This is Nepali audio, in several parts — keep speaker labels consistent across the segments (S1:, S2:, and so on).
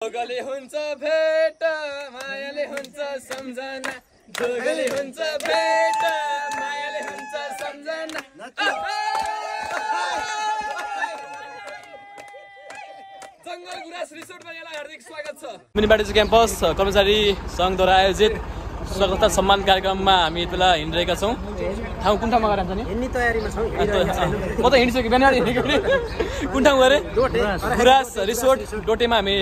S1: जोगले हुन्छ भेट मायाले हुन्छ सम्झना जोगले हुन्छ भेट मायाले हुन्छ सम्झना जंगल गुराँस रिसोर्टमा यहाँलाई हार्दिक स्वागत छ। म्युनिसिपालिटी क्याम्पस कर्मचारी सङ्घद्वारा आयोजित स्वागत सम्मान कार्यक्रममा हामी बेला हिँडिरहेका छौँ। ठाउँ कुन ठाउँमा गएर नि हिँड्ने तयारीमा छौँ। म त हिँडिसकेँ बिहान हिँडेको नि। कुन ठाउँ गरे गुराँस रिसोर्ट डोटेमा हामी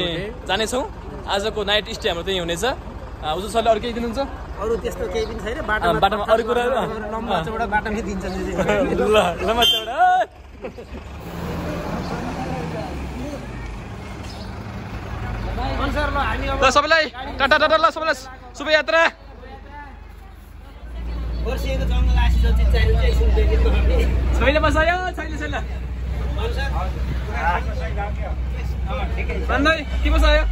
S1: जानेछौँ। आजको नाइट स्टे हाम्रो त्यही हुनेछ। उजुर सरले अरू केही दिनुहुन्छ?
S2: अरू त्यस्तो केही पनि छैन।
S1: बाटोमा अरू कुरा
S2: लम्बा चौडा बाटोमै दिन्छ
S1: ल लम्बा चौडा ल सबैलाई टाटा टाटा ल सबैलाई शुभ यात्रा। छैन बसायो छैन छैन भन्दै के बसायो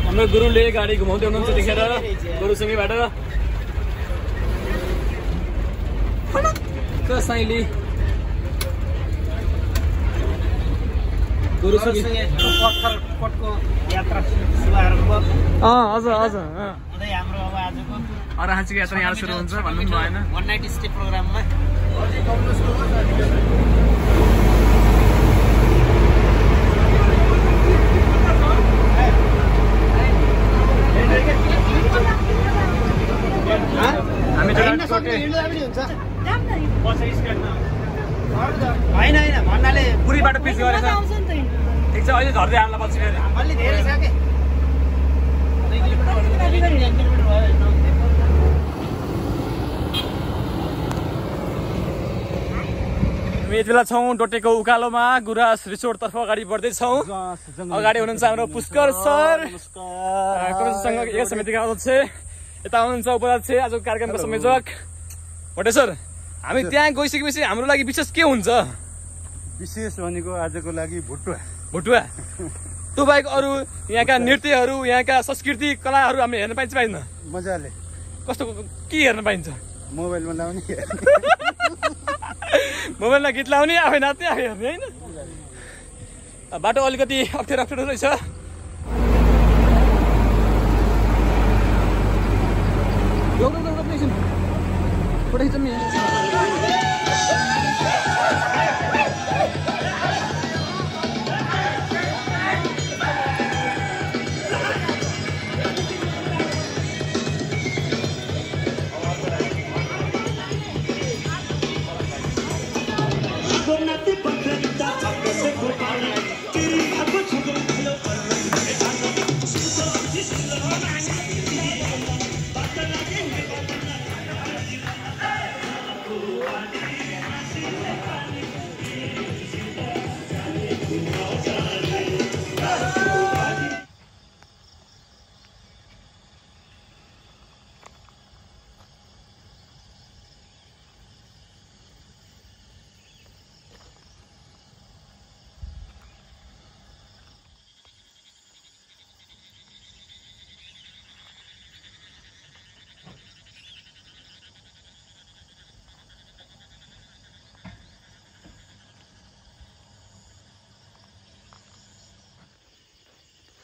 S1: हाम्रो गुरुले गाडी घुमाउँदै हुनुहुन्छ देखेर गुरुसँगैबाट साइली गुरुसँगै
S2: पटको यात्रा शुभारम्भ
S1: हजुर हजुर
S2: हुँदै हाम्रो अब आजको
S1: अराहाचीको यात्रा यहाँ सुरु हुन्छ भन्नु भएन।
S2: वन नाइट स्टे प्रोग्राममा होइन होइन भन्नाले
S1: पुरीबाट पिच गरेछ ठिक छ। अहिले झर्दै हामीलाई पछि फेरि
S2: अलि धेरै छ के
S1: यति बेला छौँ डोटेको उकालोमा गुराँस रिसोर्टतर्फ अगाडि बढ्दैछौँ। अगाडि हुनुहुन्छ हाम्रो पुष्कर सर संघ एक समितिका अध्यक्ष, यता हुनुहुन्छ उपाध्यक्ष आजको कार्यक्रमको संयोजक भट्टे सर। हामी त्यहाँ गइसकेपछि हाम्रो लागि विशेष के हुन्छ?
S3: विशेष भनेको आजको लागि भुटुवा
S1: भुटुवा त्यो बाहेक अरू यहाँका नृत्यहरू यहाँका संस्कृति कलाहरू हामीले हेर्न पाइन्छ पाइन्न?
S3: मजाले
S1: कस्तो के हेर्न पाइन्छ?
S3: मोबाइलमा लाउने
S1: मोबाइलमा गीत लाउने आफै नाच्ने आफै हेर्ने होइन। बाटो अलिकति अप्ठ्यारो अप्ठ्यारो रहेछ।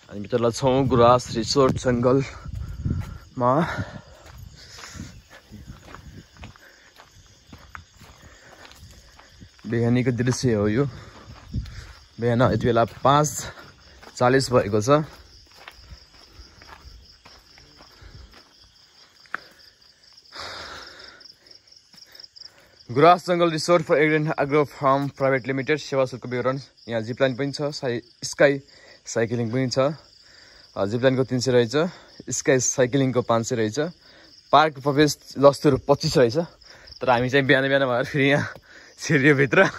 S1: हामी भित्र छौँ गुराँस रिसोर्ट जङ्गलमा। बिहानीको दृश्य हो यो। बिहान यति बेला 5:40 भएको छ। गुराँस जङ्गल रिसोर्ट फर एग्रेन एग्रो फार्म प्राइभेट लिमिटेड सेवा शुल्क विवरण। यहाँ जिपलाइन पनि छ, स्काई साइक्लिङ पनि छ। जिपलाइनको 300 रहेछ, स्काई साइक्लिङको 500 रहेछ। पार्क प्रवेश लस्तुर 25 रहेछ। तर हामी चाहिँ बिहान भएर फेरि यहाँ छिरियो भित्र।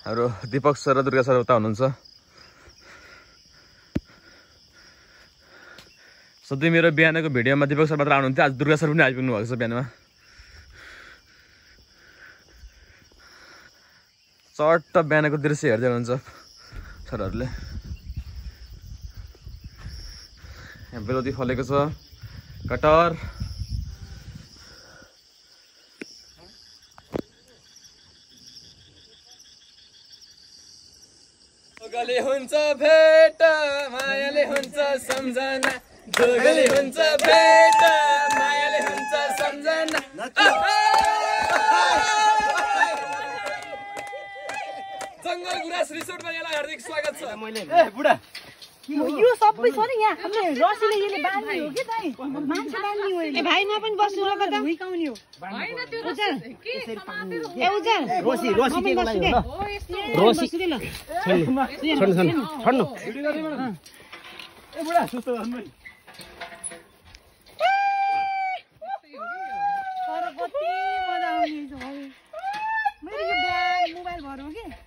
S1: हाम्रो दीपक सर र दुर्गा सर उता हुनुहुन्छ। सधैँ मेरो बिहानको भिडियोमा दीपक सर मात्र आउनुहुन्थ्यो, आज दुर्गा सर पनि आइपुग्नु भएको छ बिहानमा। चट्ट बिहानको दृश्य हेर्दै हुनुहुन्छ सरहरूले। यहाँ बेलौती फलेको छ, कटर। जोगले हुन्छ भेट, मायाले हुन्छ सम्झना। जोगले हुन्छ भेट, मायाले हुन्छ सम्झना। जङ्गल गुराँस रिसोर्टमा यहाँलाई हार्दिक स्वागत छ।
S4: यो सबै छ नि यहाँ। हामीले रसीले यसले बाँध्ने हो कि दाइ, मान्छे बाँध्ने हो। ए भाइ म पनि बस्छु ल कता हुइकाउने हो। हैन त्यो रसी के समातेर हो। ए उजा रसी के लागि हो ल? रसी के ल? छोड्नु ए बुढा सुस्तो गर्नु नि। तर कति मजा आउने छ भाइ। मेरो यो ब्याग मोबाइल भर हो के।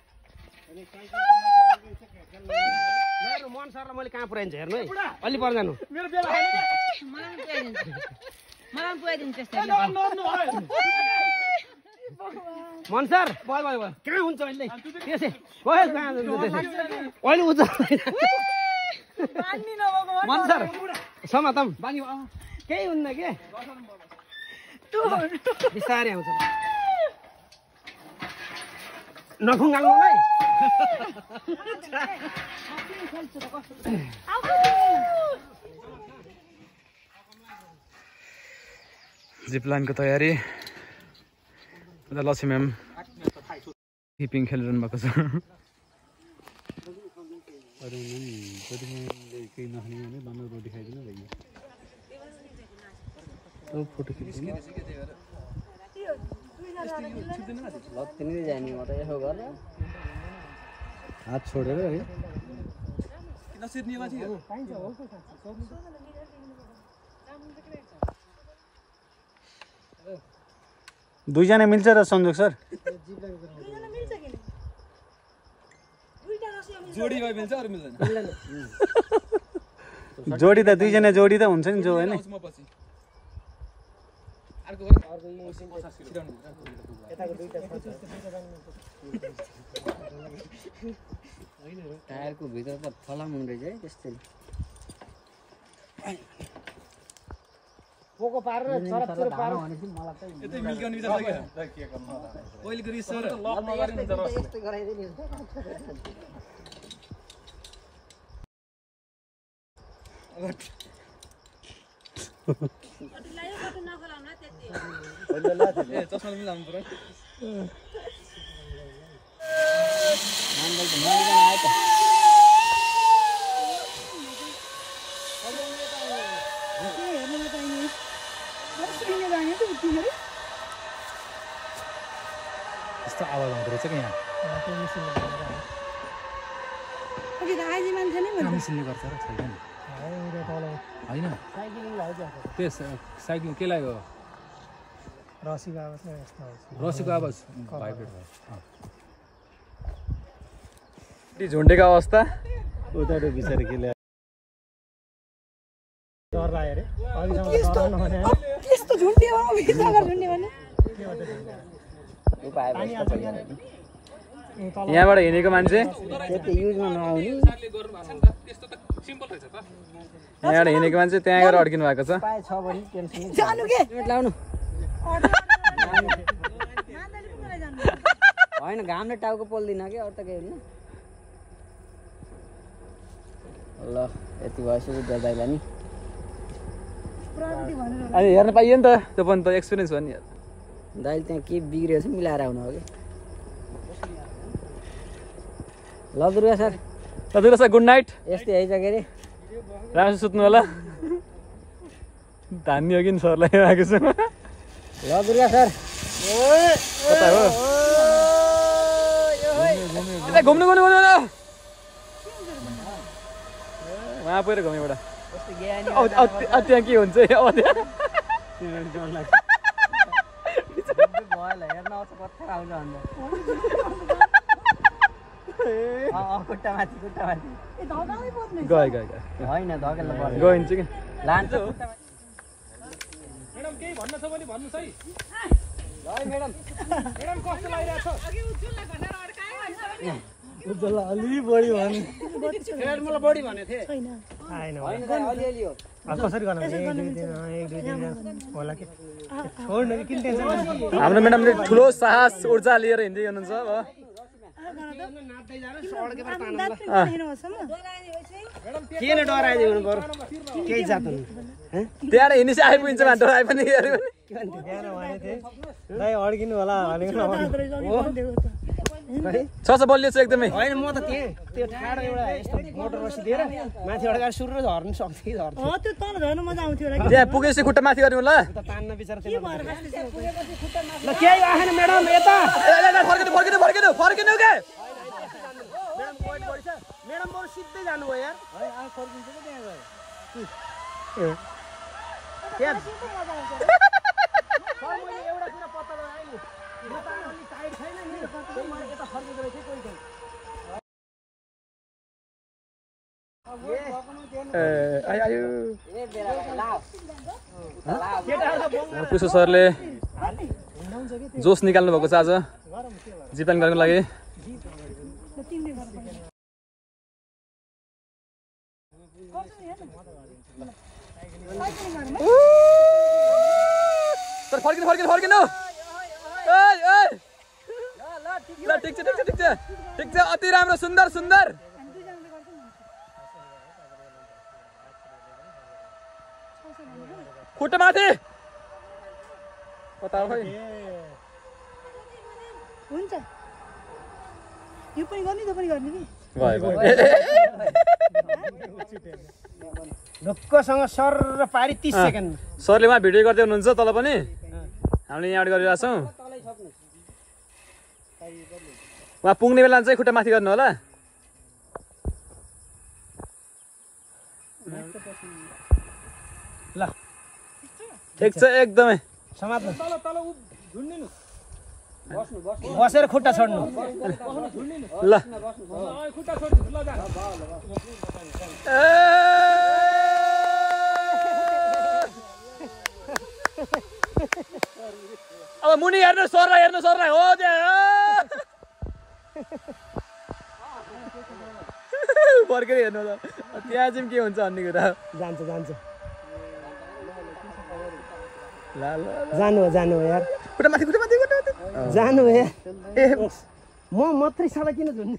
S4: मेरो मन सरलाई मैले कहाँ पुऱ्याइन्छ हेर्नु है। अलि पर जानु मेरो बेला मलाई पुऱ्याइदिनु त्यस्तै। मन सर भयो कहाँ हुन्छ अहिले त्यसै गयो कहाँ जान्छ त्यसै अहिले उच्च मन सर समातम केही हुन्न के बिस्तारै आउँछ नखुङ्गाल्नु है।
S1: जिपलाइनको तयारी। उता लक्ष्मी म्याम हिपिङ खेलिरहनु भएको छ।
S3: हात छोडेर है दुईजना मिल्छ र संजोग सर? जोडी त दुईजना जोडी त हुन्छ नि जो होइन।
S2: टायरको भित्र त फलाम हुँदैछ है त्यस्तै। पोको पारेर चरचर पार भनेपछि मलाई त यतै मिल्काउने विचार छ के गर्नु अहिले गरी सर लक नगर्नु जरा यस्तो गराइदिनु अटिलायो कति नखलाउन त्यति अहिले ला ए चस्मा मिलाउनु पर्यो। मान्छे मान्छे आयो त
S3: यस्तो आवाज आउँदो रहेछ क्या यहाँ। मिसिनले गर्छ र छैन होइन त्यो साइक्लिङ के लाग्यो? रसीको आवाज भाइब्रेट भयो।
S1: झुन्डेको अवस्था
S3: उता बिचारी के ल्यायो
S4: यस्तो झुन्ड्यो भने
S1: यहाँबाट हिँडेको मान्छे यहाँबाट हिँडेको मान्छे त्यहाँ गएर अड्किनु भएको छ।
S2: होइन घामले टाउको पोल्दिन कि अरू त केही हुन्न। ल यति भएपछि दाइलाई नि
S1: अनि हेर्न पाइयो नि त, त्यो पनि त एक्सपिरियन्स हो नि।
S2: दाइले त्यहाँ के बिग्रियो मिलाएर आउनु हो कि। ल दुर्गा सर
S1: गुड नाइट।
S2: यस्तै है के अरे
S1: राम्रोसँग सुत्नु होला धान्ने हो कि सरलाई आएको छु
S2: ल दुर्गा सर
S1: कता हो यता घुम्नु घुम्नु घुम्नु वहाँ पुगेर घुम्यो एउटा त्यहाँ के हुन्छ गइन्छ कि
S2: लान्छ
S3: म्याडम केही भन्न छ भने भन्नुहोस् है
S2: म्याडम
S3: म्याडम कस्तो लागिरहेछ
S2: उज्जवललाई अलि बढी भने मलाई बढी भनेको थिएँ
S5: आएन
S2: अलिअलि हो
S5: कसरी गर्नु एक दुई दिन होला कि छोड्नु कि किन टेन्सन
S1: हाम्रो म्याडमले ठुलो साहस ऊर्जा लिएर हिँड्दै हुनुहुन्छ अब
S2: किन डराइदिनु पर्यो केही जातन
S1: त्यहाँ हिँडिसि आइपुगिन्छ भने डराइ पनि
S5: बिहान भनेको थिएँ दाइ अड्किनु होला भनेको
S1: छ बलियो छ एकदमै
S2: होइन म त त्यो ठाडो एउटा यस्तो मोटर रसी दिएर माथि अड्काएर सुरु झर्नु सक्थेँ झर्थ्यो
S4: त्यो तल झर्नु मजा आउँथ्यो होला
S1: त्यहाँ पुगेपछि खुट्टा माथि गर्नु होला
S2: त तान्न बिचरा ल केही आएन म्याडम यता
S1: फर्किनु फर्किनु फर्किनु फर्किनु के
S2: म्याडम बरु सिधै जानुभयो यार एउटा कुरा पत्ता लगाएँ नि म त अलि टाइट छैन नि मैले यता फर्केको रहेछ कोही
S1: पुष्प सरले जोस निकाल्नु भएको छ आज जिप्लान गर्नको लागि फर्किनु फर्किनु फर्किनु ल ठिक छ ठिक छ ठिक छ ठिक छ अति राम्रो सुन्दर सुन्दर खुट्टा माथि कता हो
S4: हुन्छ यो पनि गर्ने त्यो पनि गर्ने नि
S2: ढुक्कसँग सर र पारी 30 सेकेन्ड
S1: सरले उहाँ भिडियो गर्दै हुनुहुन्छ तल पनि हामीले यहाँबाट गरिरहेको छौँ उहाँ पुग्ने बेला चाहिँ खुट्टा माथि गर्नु होला
S2: ल
S1: ठिक छ एकदमै
S2: समात्नु बसेर खुट्टा छोड्नु
S1: ल अब मुनि हेर्नु सरलाई हो फर्केर हेर्नु होला त्यहाँ चाहिँ के हुन्छ भन्ने कुरा
S2: जान्छ
S1: ल
S2: जानु हो यार
S1: खुट्टा माथि
S2: जानु हो यार म मात्रै साला किन झुन्ने